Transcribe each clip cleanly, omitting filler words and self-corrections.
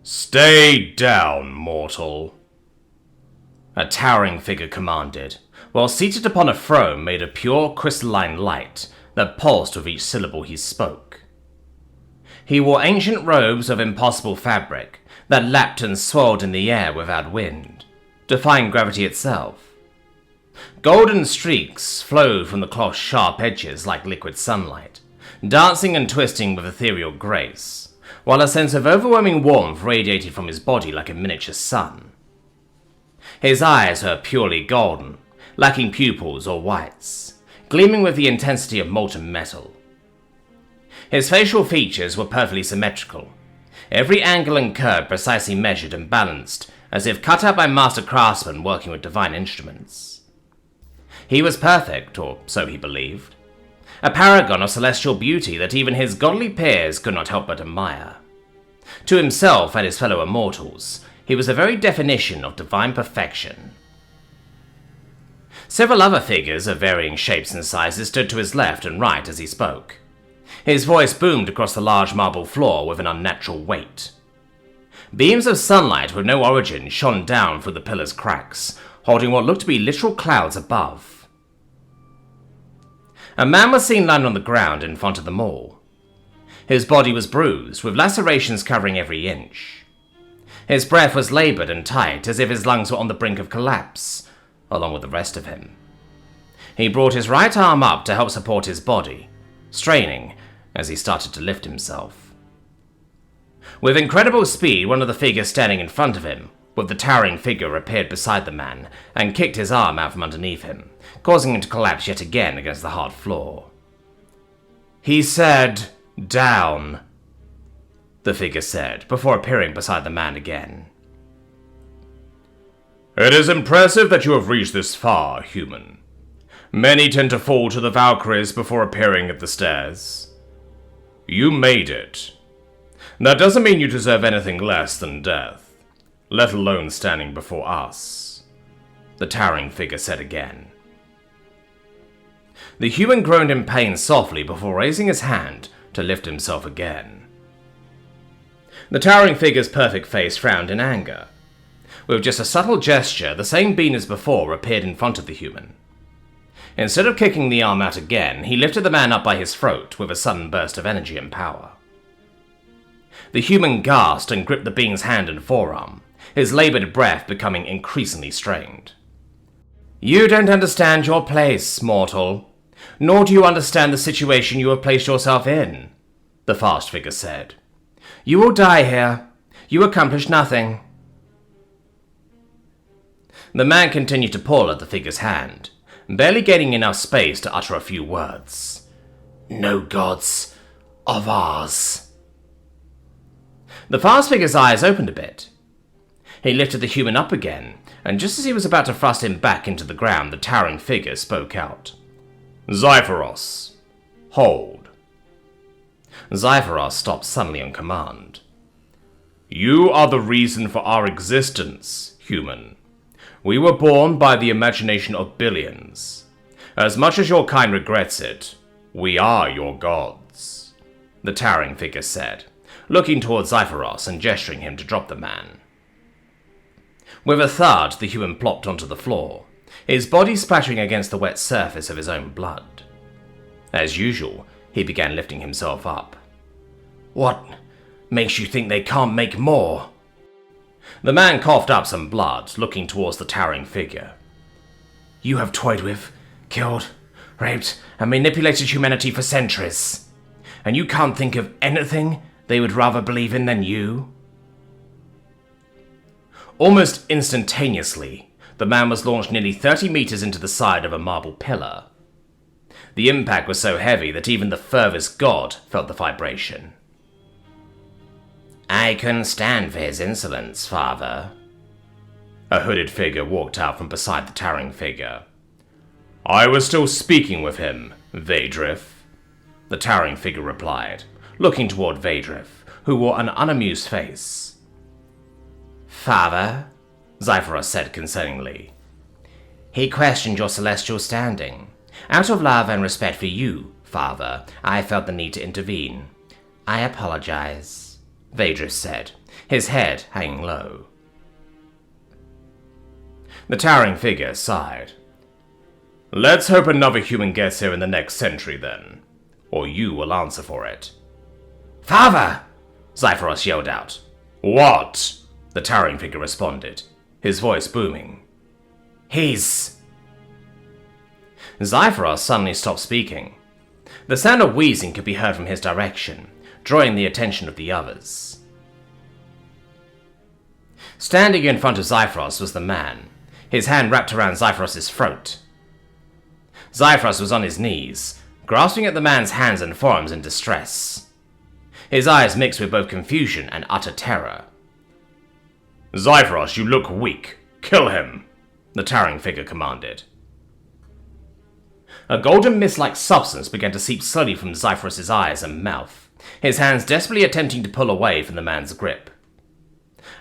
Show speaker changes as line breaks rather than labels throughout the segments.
Stay down, mortal, a towering figure commanded, while seated upon a throne made of pure crystalline light that pulsed with each syllable he spoke. He wore ancient robes of impossible fabric that lapped and swirled in the air without wind, defying gravity itself. Golden streaks flowed from the cloth's sharp edges like liquid sunlight, dancing and twisting with ethereal grace, while a sense of overwhelming warmth radiated from his body like a miniature sun. His eyes were purely golden, lacking pupils or whites, gleaming with the intensity of molten metal. His facial features were perfectly symmetrical, every angle and curve precisely measured and balanced, as if cut out by master craftsmen working with divine instruments. He was perfect, or so he believed, a paragon of celestial beauty that even his godly peers could not help but admire. To himself and his fellow immortals, he was the very definition of divine perfection. Several other figures of varying shapes and sizes stood to his left and right as he spoke. His voice boomed across the large marble floor with an unnatural weight. Beams of sunlight with no origin shone down through the pillars' cracks, holding what looked to be literal clouds above. A man was seen lying on the ground in front of them all. His body was bruised, with lacerations covering every inch. His breath was labored and tight, as if his lungs were on the brink of collapse, along with the rest of him. He brought his right arm up to help support his body, straining as he started to lift himself. With incredible speed, one of the figures standing in front of him, with the towering figure, appeared beside the man and kicked his arm out from underneath him, causing him to collapse yet again against the hard floor. He said, "Down," the figure said, before appearing beside the man again. "It is impressive that you have reached this far, human. Many tend to fall to the Valkyries before appearing at the stairs. You made it. That doesn't mean you deserve anything less than death, let alone standing before us," the towering figure said again. The human groaned in pain softly before raising his hand to lift himself again. The towering figure's perfect face frowned in anger. With just a subtle gesture, the same being as before appeared in front of the human. Instead of kicking the arm out again, he lifted the man up by his throat with a sudden burst of energy and power. The human gasped and gripped the being's hand and forearm, his labored breath becoming increasingly strained. "You don't understand your place, mortal, nor do you understand the situation you have placed yourself in," the fast figure said. "You will die here. You accomplished nothing." The man continued to pull at the figure's hand, barely gaining enough space to utter a few words. "No gods of ours." The fast figure's eyes opened a bit. He lifted the human up again, and just as he was about to thrust him back into the ground, the towering figure spoke out. "Zyphoros, hold." Zyphoros stopped suddenly on command. "You are the reason for our existence, human. We were born by the imagination of billions. As much as your kind regrets it, we are your gods," the towering figure said, looking towards Zyphoros and gesturing him to drop the man. With a thud, the human plopped onto the floor, his body splattering against the wet surface of his own blood. As usual, he began lifting himself up. "What makes you think they can't make more?" The man coughed up some blood, looking towards the towering figure. "You have toyed with, killed, raped, and manipulated humanity for centuries, and you can't think of anything they would rather believe in than you?" Almost instantaneously, the man was launched nearly 30 meters into the side of a marble pillar. The impact was so heavy that even the furthest god felt the vibration. "I couldn't stand for his insolence, father." A hooded figure walked out from beside the towering figure. "I was still speaking with him, Vaydrif," the towering figure replied, looking toward Vaydrif, who wore an unamused face. "Father," Zyphoros said concerningly, "he questioned your celestial standing. Out of love and respect for you, father, I felt the need to intervene. I apologize." Vaedris said, his head hanging low. The towering figure sighed. Let's hope another human gets here in the next century, then. Or you will answer for it. Father! Xiphros yelled out. What? The towering figure responded, his voice booming. He's... Xiphros suddenly stopped speaking. The sound of wheezing could be heard from his direction, drawing the attention of the others. Standing in front of Xiphros was the man, his hand wrapped around Xiphros' throat. Xiphros was on his knees, grasping at the man's hands and forearms in distress. His eyes mixed with both confusion and utter terror. Xiphros, you look weak. Kill him, the towering figure commanded. A golden mist-like substance began to seep slowly from Xiphros' eyes and mouth, his hands desperately attempting to pull away from the man's grip.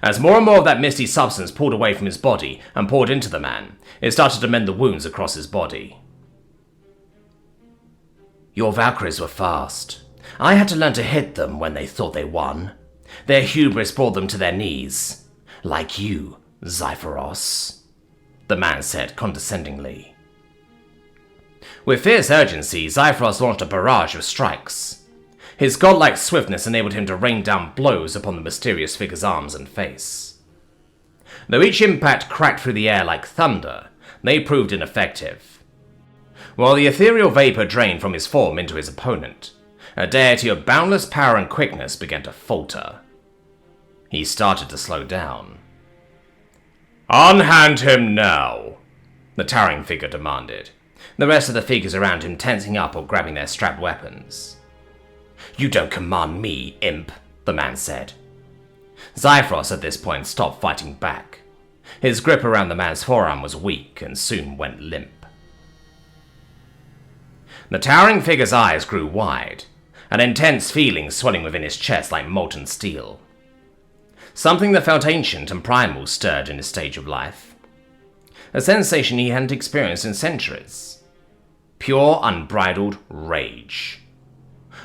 As more and more of that misty substance pulled away from his body and poured into the man, it started to mend the wounds across his body. Your Valkyries were fast. I had to learn to hit them when they thought they won. Their hubris brought them to their knees. Like you, Xiphros, the man said condescendingly. With fierce urgency, Xiphros launched a barrage of strikes. His godlike swiftness enabled him to rain down blows upon the mysterious figure's arms and face. Though each impact cracked through the air like thunder, they proved ineffective. While the ethereal vapor drained from his form into his opponent, a deity of boundless power and quickness began to falter. He started to slow down. Unhand him now, the towering figure demanded, the rest of the figures around him tensing up or grabbing their strapped weapons. You don't command me, imp, the man said. Xiphros at this point stopped fighting back. His grip around the man's forearm was weak and soon went limp. The towering figure's eyes grew wide, an intense feeling swelling within his chest like molten steel. Something that felt ancient and primal stirred in his stage of life. A sensation he hadn't experienced in centuries. Pure, unbridled rage.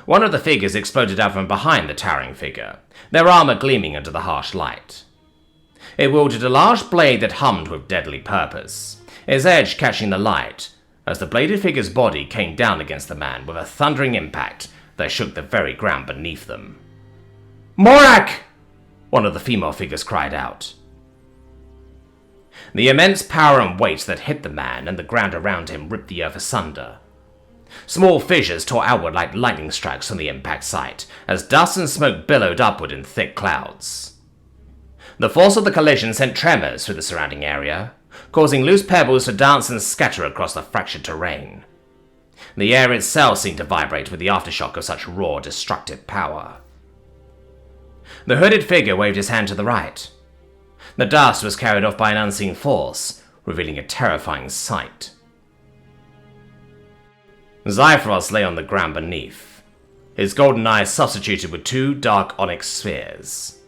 One of the figures exploded out from behind the towering figure, their armor gleaming under the harsh light. It wielded a large blade that hummed with deadly purpose, its edge catching the light, as the bladed figure's body came down against the man with a thundering impact that shook the very ground beneath them. Morak! One of the female figures cried out. The immense power and weight that hit the man and the ground around him ripped the earth asunder. Small fissures tore outward like lightning strikes from the impact site, as dust and smoke billowed upward in thick clouds. The force of the collision sent tremors through the surrounding area, causing loose pebbles to dance and scatter across the fractured terrain. The air itself seemed to vibrate with the aftershock of such raw, destructive power. The hooded figure waved his hand to the right. The dust was carried off by an unseen force, revealing a terrifying sight. Xiphros lay on the ground beneath, his golden eyes substituted with two dark onyx spheres.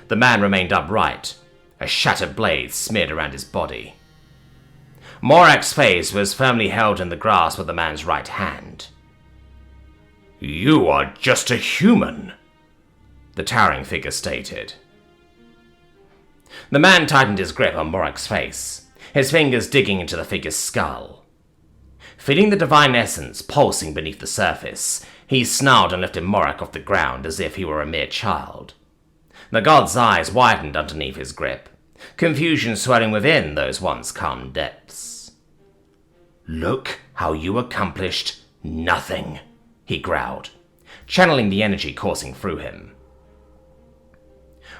The man remained upright, a shattered blade smeared around his body. Morak's face was firmly held in the grasp of the man's right hand. You are just a human, the towering figure stated. The man tightened his grip on Morak's face, his fingers digging into the figure's skull. Feeling the divine essence pulsing beneath the surface, he snarled and lifted Morak off the ground as if he were a mere child. The god's eyes widened underneath his grip, confusion swelling within those once calm depths. Look how you accomplished nothing, he growled, channeling the energy coursing through him.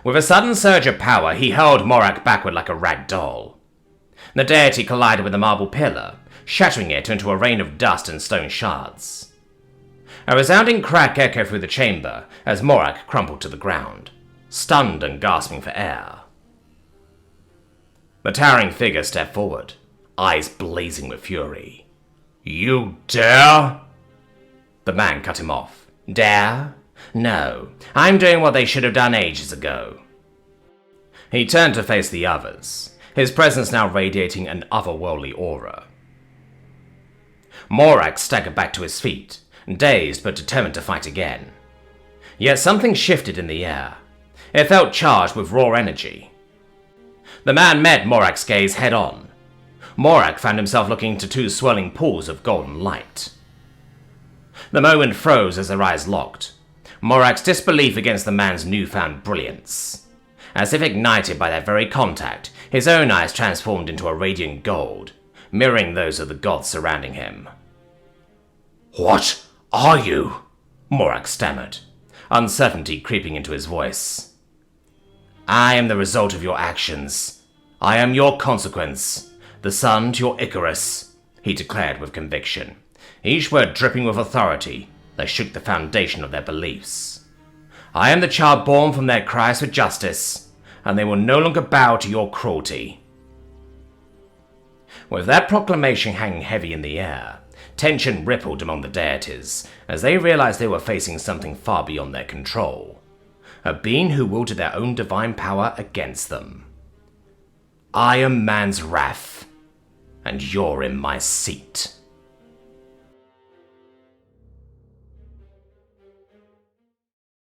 With a sudden surge of power, he hurled Morak backward like a rag doll. The deity collided with a marble pillar, shattering it into a rain of dust and stone shards. A resounding crack echoed through the chamber as Morak crumpled to the ground, stunned and gasping for air. The towering figure stepped forward, eyes blazing with fury. You dare? The man cut him off. Dare? No, I'm doing what they should have done ages ago. He turned to face the others, his presence now radiating an otherworldly aura. Morak staggered back to his feet, dazed but determined to fight again. Yet something shifted in the air. It felt charged with raw energy. The man met Morak's gaze head-on. Morak found himself looking into two swirling pools of golden light. The moment froze as their eyes locked. Morak's disbelief against the man's newfound brilliance. As if ignited by that very contact, his own eyes transformed into a radiant gold, mirroring those of the gods surrounding him. "What are you?" Morak stammered, uncertainty creeping into his voice. "I am the result of your actions. I am your consequence, the sun to your Icarus," he declared with conviction, each word dripping with authority that shook the foundation of their beliefs. "I am the child born from their cries for justice, and they will no longer bow to your cruelty." With that proclamation hanging heavy in the air, tension rippled among the deities as they realized they were facing something far beyond their control. A being who wielded their own divine power against them. "I am man's wrath, and you're in my seat."